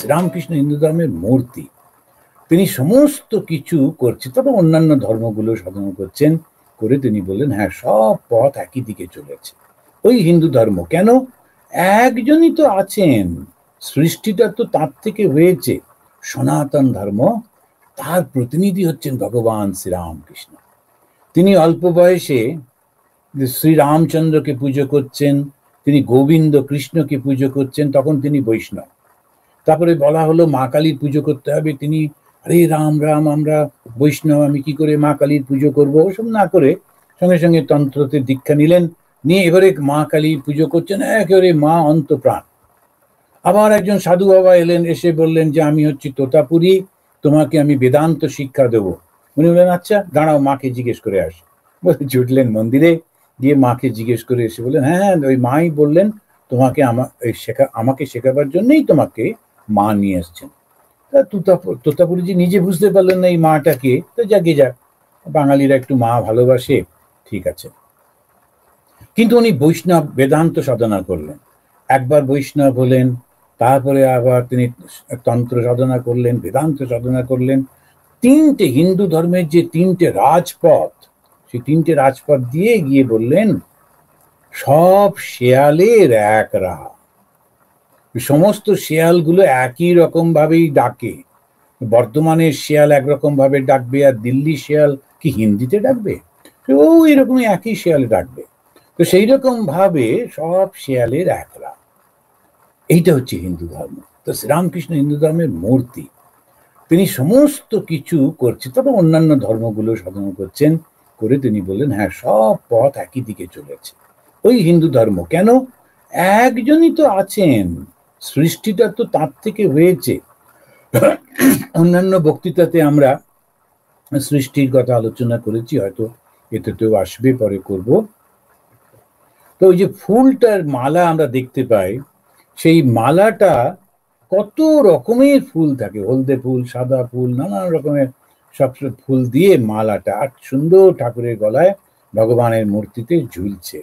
শ্রীরামকৃষ্ণ হিন্দু ধর্মের মূর্তি। তিনি সমস্ত কিছু করছেন, তবে অন্যান্য ধর্মগুলো সাধনা করছেন, করে তিনি বললেন হ্যাঁ সব পথ একই দিকে চলেছে। ওই হিন্দু ধর্ম কেন? একজনই তো আছেন, সৃষ্টিটা তো তার থেকে হয়েছে, সনাতন ধর্ম, তার প্রতিনিধি হচ্ছেন ভগবান শ্রীরামকৃষ্ণ। তিনি অল্প বয়সে শ্রীরামচন্দ্রকে পুজো করছেন, তিনি গোবিন্দ কৃষ্ণকে পুজো করছেন, তখন তিনি বৈষ্ণব। তারপরে বলা হলো মা কালীর পুজো করতে হবে, তিনি আরে রাম রাম, আমরা বৈষ্ণব, আমি কি করে মা কালীর পুজো করবো, ওসব না করে সঙ্গে সঙ্গে তন্ত্রতে দীক্ষা নিলেন, নিয়ে এবারে মা কালীর পুজো করছেন একেবারে মা অন্তপ্রাণ। আবার একজন সাধু বাবা এলেন, এসে বললেন যে আমি হচ্ছি তোতাপুরি, তোমাকে আমি বেদান্ত শিক্ষা দেবো। উনি বললেন আচ্ছা দাঁড়াও, মাকে জিজ্ঞেস করে আস। বলে ছুটলেন মন্দিরে, গিয়ে মাকে জিজ্ঞেস করে এসে বললেন হ্যাঁ হ্যাঁ ওই মাই বললেন তোমাকে আমাকে শেখাবার জন্যই তোমাকে মা নিয়ে এসছেন। তোতাপুরিজি নিজে বুঝতে পারলেন না এই মাটাকে, তো যাকে যাক, বাঙালিরা একটু মা ভালোবাসে, ঠিক আছে। কিন্তু উনি বৈষ্ণব বেদান্ত সাধনা করলেন, একবার বৈষ্ণব হলেন, তারপরে আবার তিনি তন্ত্র সাধনা করলেন, বেদান্ত সাধনা করলেন। তিনটে হিন্দু ধর্মের যে তিনটে রাজপথ, সেই তিনটে রাজপথ দিয়ে গিয়ে বললেন সব শেয়ালের এক রাহ, সমস্ত শেয়ালগুলো একই রকম ভাবেই ডাকে। বর্ধমানের শেয়াল একরকম ভাবে ডাকবে, আর দিল্লি শেয়াল কি হিন্দিতে ডাকবে? ও এরকমই একই শেয়াল ডাকবে। তো সেই রকম ভাবে সব শেয়ালের এক রাহ, এইটা হচ্ছে হিন্দু ধর্ম। তো শ্রীরামকৃষ্ণ হিন্দু ধর্মের মূর্তি, তিনি সমস্ত কিছু করছেন, তবে অন্যান্য ধর্মগুলো সাধনা করছেন, করে তিনি বললেন হ্যাঁ সব পথ একই দিকে চলেছে। ওই হিন্দু ধর্ম কেন? একজনই তো আছেন, সৃষ্টিটা তো তার থেকে হয়েছে। অন্যান্য বক্তৃতাতে আমরা সৃষ্টির কথা আলোচনা করেছি, হয়তো এতেও আসবে, পরে করব। তো ওই যে ফুলটার মালা আমরা দেখতে পাই, সেই মালাটা কত রকমের ফুল থাকে, হলদে ফুল, সাদা ফুল, নানা রকমের সব ফুল দিয়ে মালাটা, আর সুন্দর ঠাকুরের গলায় ভগবানের মূর্তিতে ঝুলছে,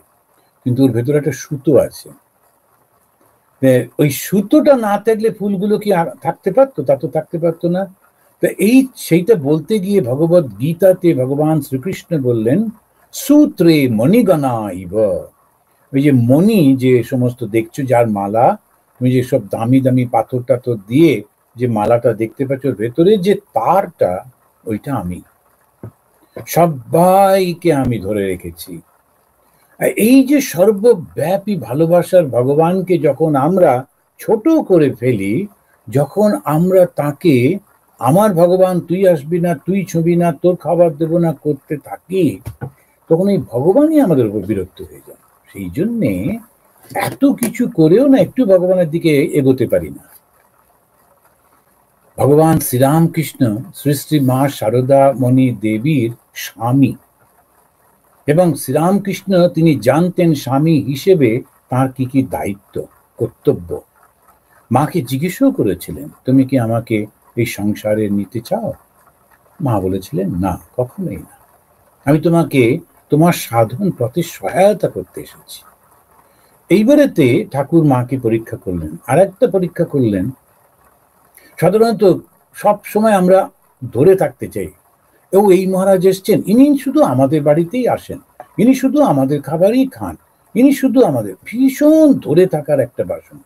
কিন্তু ওর ভেতরে একটা সুতো আছে। ওই সুতোটা না থাকলে ফুলগুলো কি থাকতে পারতো? তা তো থাকতে পারতো না। তো সেইটা বলতে গিয়ে ভগবত গীতাতে ভগবান শ্রীকৃষ্ণ বললেন সূত্রে মণিগণা ইব। ওই যে মণি, যে সমস্ত দেখছো যার মালা, তুমি যে সব দামি দামি পাথর টাথর দিয়ে যে মালাটা দেখতে পাচ্ছ, ভেতরে যে তারটা, ওইটা আমি, সবাইকে আমি ধরে রেখেছি। এই যে সর্বব্যাপী ভালোবাসার ভগবানকে যখন আমরা ছোট করে ফেলি, যখন আমরা তাকে আমার ভগবান তুই আসবি না, তুই ছবি না, তোর খাবার দেবো না করতে থাকি, তখন এই ভগবানই আমাদের উপর বিরক্ত হয়ে যায়। সেই জন্যে এত কিছু করেও না একটু ভগবানের দিকে এগোতে পারি না। ভগবান শ্রীরামকৃষ্ণ শ্রী শ্রী মা সারদা মণি দেবীর স্বামী, এবং শ্রীরামকৃষ্ণ তিনি জানতেন স্বামী হিসেবে তার কি কি দায়িত্ব কর্তব্য। মাকে জিজ্ঞেসও করেছিলেন তুমি কি আমাকে এই সংসারে নিতে চাও? মা বলেছিলেন না, কখনোই না, আমি তোমাকে তোমার সাধন পথে সহায়তা করতে এসেছি। এইবারেতে ঠাকুর মাকে পরীক্ষা করলেন, আর একটা পরীক্ষা করলেন। সাধারণত সব সময় আমরা ধরে থাকতে চাই, ও এই মহারাজ এসছেন, ইনি শুধু আমাদের বাড়িতেই আসেন, ইনি শুধু আমাদের খাবারই খান, ইনি শুধু আমাদের, ভীষণ ধরে থাকার একটা বাসনা।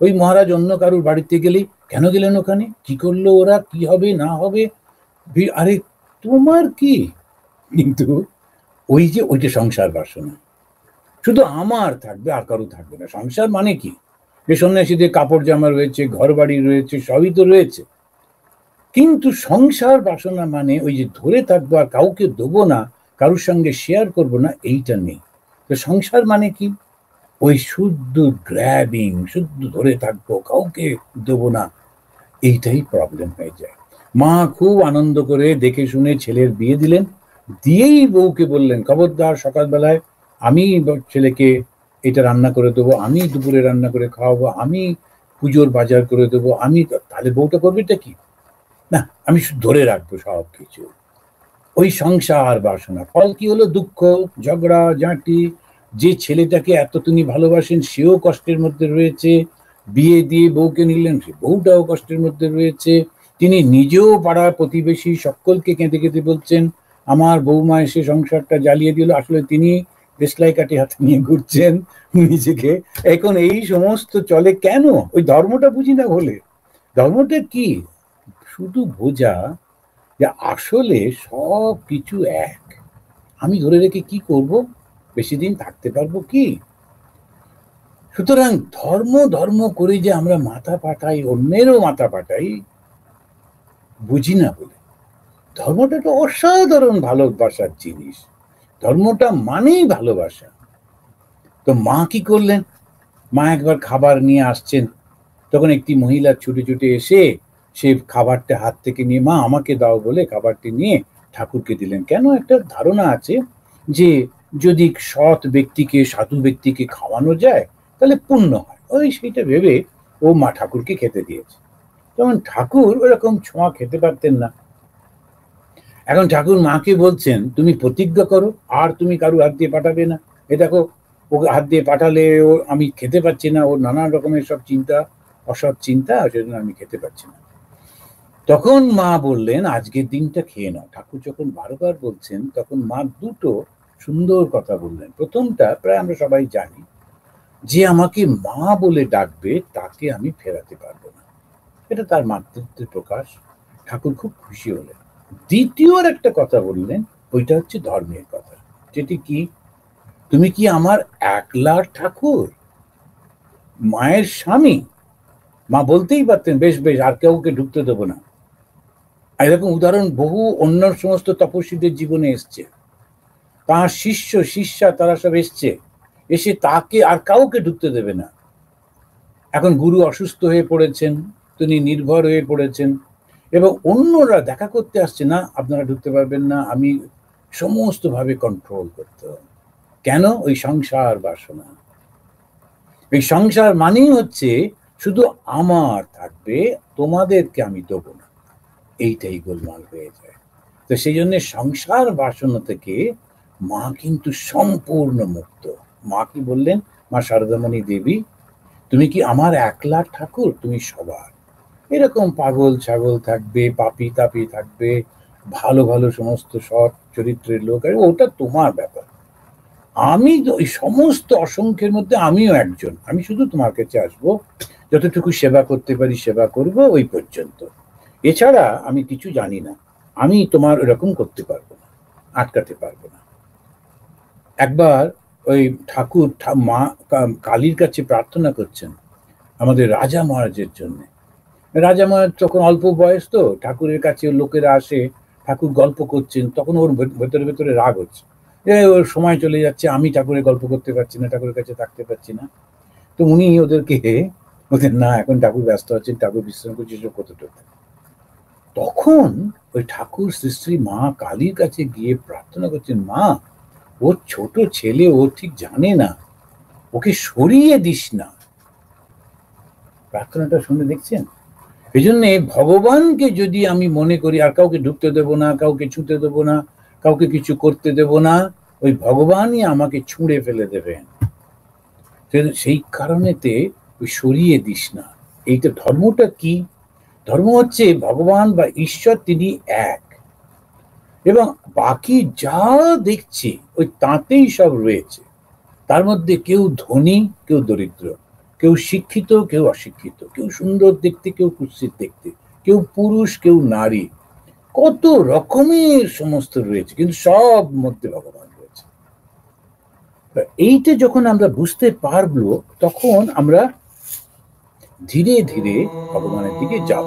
ওই মহারাজ অন্য কারুর বাড়িতে গেলেই কেন গেলেন ওখানে, কি করলো ওরা, কি হবে না হবে, আরে তোমার কি? কিন্তু ওইটা সংসার বাসনা, শুধু আমার থাকবে আর কারো থাকবে না। সংসার মানে কি? যে সন্ন্যাসীদের কাপড় জামা রয়েছে, ঘর বাড়ি রয়েছে, সবই তো রয়েছে, কিন্তু সংসার বাসনা মানে ওই যে ধরে থাকবো আর কাউকে দেবো না, কারোর সঙ্গে শেয়ার করবো না, এইটা নেই। তো সংসার মানে কি? ওই শুদ্ধ গ্র্যাবিং, শুদ্ধ ধরে থাকবো, কাউকে দেবো না, এইটাই প্রবলেম হয়ে যায়। মা খুব আনন্দ করে দেখে শুনে ছেলের বিয়ে দিলেন, দিয়েই বউকে বললেন খবরদার সকালবেলায় আমি ছেলেকে এটা রান্না করে দেবো, আমি দুপুরে রান্না করে খাওয়াবো, আমি পুজোর বাজার করে দেবো, আমি। তাহলে বউটা করবেটা কি? না, আমি ধরে রাখবো সব কিছু। ওই সংসার বাসনা, ফল কি হলো? দুঃখ, ঝগড়া ঝাঁটি। যে ছেলেটাকে এত তিনি ভালোবাসেন সেও কষ্টের মধ্যে রয়েছে, বিয়ে দিয়ে বউকে নিলেন, সে বউটাও কষ্টের মধ্যে রয়েছে। তিনি নিজেও পাড়া প্রতিবেশী সকলকে কেঁদে কেঁদে বলছেন আমার বৌমা এসে সংসারটা জ্বালিয়ে দিল। আসলে তিনি দেশলাই কাঠি হাতে নিয়ে ঘুরছেন নিজেকে। এখন এই সমস্ত চলে কেন? ওই ধর্মটা বুঝি না বলে। ধর্মটা কি? শুধু বোঝা যে আসলে সব কিছু এক। আমি ধরে রেখে কি করব? বেশি দিন থাকতে পারবো কি? সুতরাং ধর্ম ধর্ম করে যে আমরা মাথা পাঠাই, অন্যেরও মাথা পাঠাই, বুঝি না বলে। ধর্মটা একটা অসাধারণ ভালোবাসার জিনিস। ধর্মটা মানেই ভালোবাসা। তো মা কি করলেন? মা একবার খাবার নিয়ে আসছেন, তখন একটি মহিলা ছুটে ছুটে এসে সে খাবারটা হাত থেকে নিয়ে মা আমাকে দাও বলে খাবারটি নিয়ে ঠাকুরকে দিলেন। কেন? একটা ধারণা আছে যে যদি সৎ ব্যক্তিকে, সাধু ব্যক্তিকে খাওয়ানো যায় তাহলে পুণ্য হয়। ওই সেইটা ভেবে ও মা ঠাকুরকে খেতে দিয়েছে। তখন ঠাকুর ওরকম ছোঁয়া খেতে পারতেন না। এখন ঠাকুর মাকে বলছেন তুমি প্রতিজ্ঞা করো আর তুমি কারু হাত দিয়ে পাঠাবে না। এ দেখো ওকে হাত দিয়ে পাঠালে ও আমি খেতে পাচ্ছি না, ওর নানান রকমের সব চিন্তা, অসৎ চিন্তা, সেজন্য আমি খেতে পাচ্ছি না। তখন মা বললেন আজকের দিনটা খেয়ে নাও। ঠাকুর যখন বারবার বলছেন তখন মা দুটো সুন্দর কথা বললেন। প্রথমটা প্রায় আমরা সবাই জানি, যে আমাকে মা বলে ডাকবে তাকে আমি ফেরাতে পারবো না। এটা তার মাতৃত্বের প্রকাশ। ঠাকুর খুব খুশি হলেন। দ্বিতীয় একটা কথা বললেন, ওইটা হচ্ছে ধর্মের কথা। যেটি কি? তুমি কি আমার একলার ঠাকুর, মায়ের স্বামী? মা বলতেই পারতেন বেশ বেশ আর কাউকে ঢুকতে দেবো না। এরকম উদাহরণ বহু অন্য সমস্ত তপস্বীদের জীবনে এসছে। তার শিষ্য শিষ্যা তারা সব এসছে, এসে তাকে আর কাউকে ঢুকতে দেবে না। এখন গুরু অসুস্থ হয়ে পড়েছেন, তিনি নির্ভর হয়ে পড়েছেন এবং অন্যরা দেখা করতে আসছে, না আপনারা ঢুকতে পারবেন না, আমি সমস্ত ভাবে কন্ট্রোল করতে হবে। কেন? ওই সংসার বাসনা। এই সংসার মানেই হচ্ছে শুধু আমার থাকবে, তোমাদেরকে আমি দেবো না। এইটাই গোলমাল হয়ে যায়। তো সেই জন্য সংসার বাসনা থেকে মা কিন্তু সম্পূর্ণ মুক্ত। মা কি বললেন? মা শারদামণি দেবী, তুমি কি আমার একলা ঠাকুর? তুমি সবার। এরকম পাগল ছাগল থাকবে, পাপি তাপি থাকবে, ভালো ভালো সমস্ত সৎ চরিত্রের লোক, ওটা তোমার ব্যাপার। আমি ওই সমস্ত অসংখ্যের মধ্যে আমিও একজন। আমি শুধু তোমার কাছে আসবো, যতটুকু সেবা করতে পারি সেবা করব, ওই পর্যন্ত। এছাড়া আমি কিছু জানি না। আমি তোমার এরকম করতে পারবো না, আটকাতে পারবো না। একবার ওই ঠাকুর মা কালীর কাছে প্রার্থনা করছেন আমাদের রাজা মহারাজের জন্য। রাজা মহারাজ তখন অল্প বয়স, তো ঠাকুরের কাছে লোকেরা আসে, ঠাকুর গল্প করছেন, তখন ওর ভেতরে ভেতরে রাগ হচ্ছে, ওর সময় চলে যাচ্ছে, আমি ঠাকুরের গল্প করতে পারছি না, ঠাকুরের কাছে থাকতে পারছি না। তো উনি ওদেরকে বলছেন না, এখন ঠাকুর ব্যস্ত আছেন, ঠাকুর বিশ্রাম করছে, সব কতটুকু। তখন ওই ঠাকুর শ্রী শ্রী মা কালীর কাছে গিয়ে প্রার্থনা করছেন, মা ওর ছোট ছেলে, ও ঠিক জানে না, ওকে সরিয়ে দিস না। প্রার্থনাটা শুনে দেখছেন? এই জন্য ভগবানকে যদি আমি মনে করি আর কাউকে ঢুকতে দেব না, কাউকে ছুঁতে দেব না, কাউকে কিছু করতে দেব না, ওই ভগবানই আমাকে ছুঁড়ে ফেলে দেবেন। সেই কারণেতে ওই সরিয়ে দিস না। এইটা ধর্মটা কি? ধর্ম হচ্ছে ভগবান বা ঈশ্বর তিনি এক, এবং বাকি যা দেখছি ওই তাতেই সব রয়েছে। তার মধ্যে কেউ ধনী, কেউ দরিদ্র, কেউ শিক্ষিত, কেউ অশিক্ষিত, কেউ সুন্দর দেখতে, কেউ কুৎসিত দেখতে, কেউ পুরুষ, কেউ নারী, কত রকমের সমস্ত রয়েছে, কিন্তু সব মধ্যে ভগবান রয়েছে। এইটা যখন আমরা বুঝতে পারবো, তখন আমরা ধীরে ধীরে ভগবানের দিকে যাব।